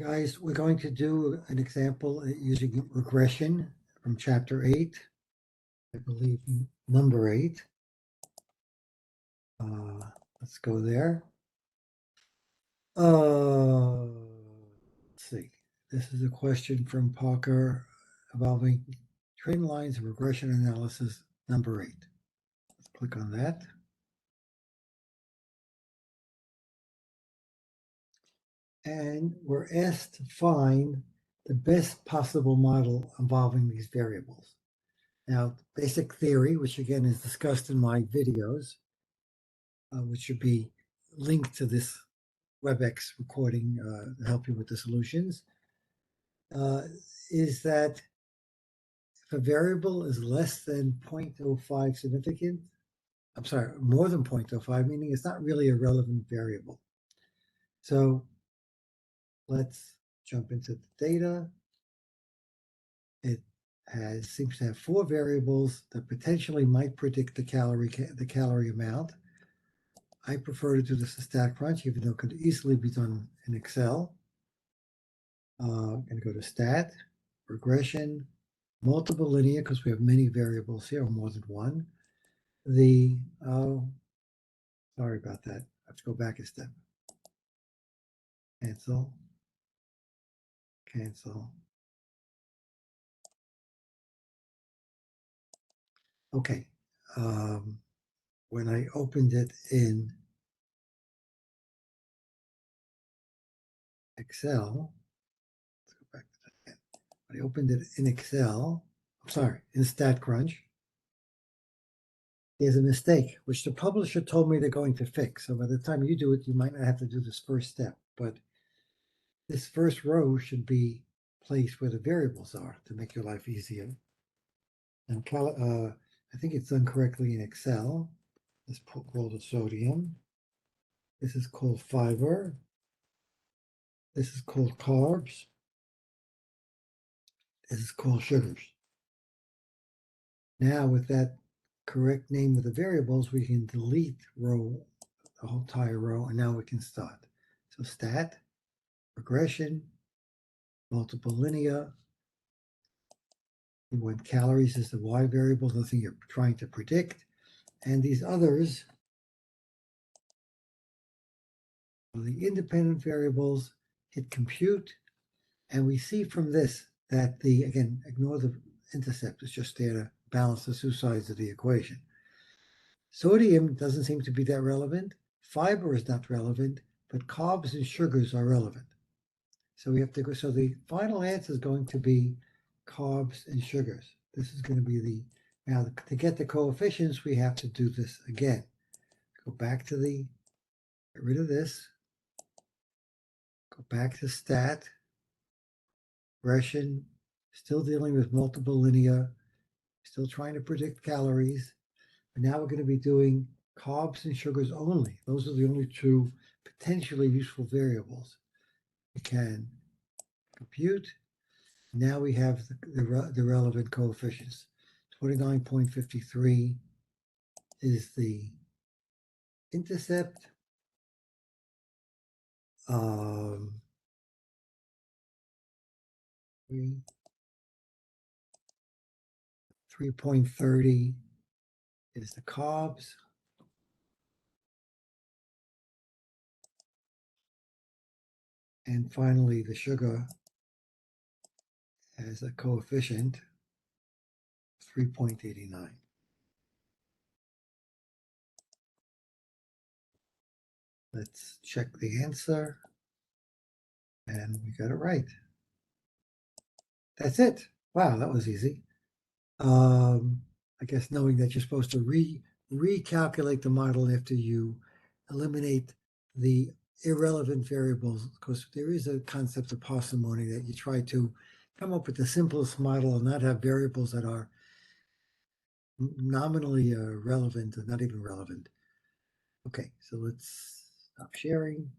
Guys, we're going to do an example using regression from chapter 8, I believe number 8. Let's go there. Let's see. This is a question from Parker involving trend lines and regression analysis number 8. Let's click on that. And we're asked to find the best possible model involving these variables. Now, basic theory, which again is discussed in my videos, which should be linked to this WebEx recording to help you with the solutions, is that if a variable is less than 0.05 significant, I'm sorry, more than 0.05, meaning it's not really a relevant variable. So let's jump into the data. It seems to have 4 variables that potentially might predict the calorie amount. I prefer to do this in StatCrunch, even though it could easily be done in Excel. I'm going to go to Stat, Regression, Multiple Linear, because we have many variables here, or more than one. Sorry about that. I have to go back a step. Cancel. Cancel. Okay. When I opened it in Excel, let's go back to that again. When I opened it in Excel, I'm sorry, in StatCrunch, there's a mistake, which the publisher told me they're going to fix. So by the time you do it, you might not have to do this first step. But this first row should be placed where the variables are to make your life easier. And I think it's done correctly in Excel. Let's call the sodium. This is called fiber. This is called carbs. This is called sugars. Now with that correct name of the variables, we can delete the whole entire row, and now we can start. So stat, regression, multiple linear. We want calories as the y variable, nothing you're trying to predict. And these others are the independent variables. Hit compute. And we see from this that again, ignore the intercept, it's just there to balance the two sides of the equation. Sodium doesn't seem to be that relevant. Fiber is not relevant, but carbs and sugars are relevant. So we have to go, so the final answer is going to be carbs and sugars. This is going to be now to get the coefficients, we have to do this again. Go back to get rid of this. Go back to stat, regression, still dealing with multiple linear, still trying to predict calories. But now we're going to be doing carbs and sugars only. Those are the only two potentially useful variables. We can compute. Now we have the relevant coefficients. 29.53 is the intercept. 3.30 is the carbs. And finally, the sugar has a coefficient 3.89. Let's check the answer. And we got it right. That's it. Wow, that was easy. I guess knowing that you're supposed to recalculate the model after you eliminate the irrelevant variables, because there is a concept of parsimony that you try to come up with the simplest model and not have variables that are nominally relevant or not even relevant. Okay, so let's stop sharing.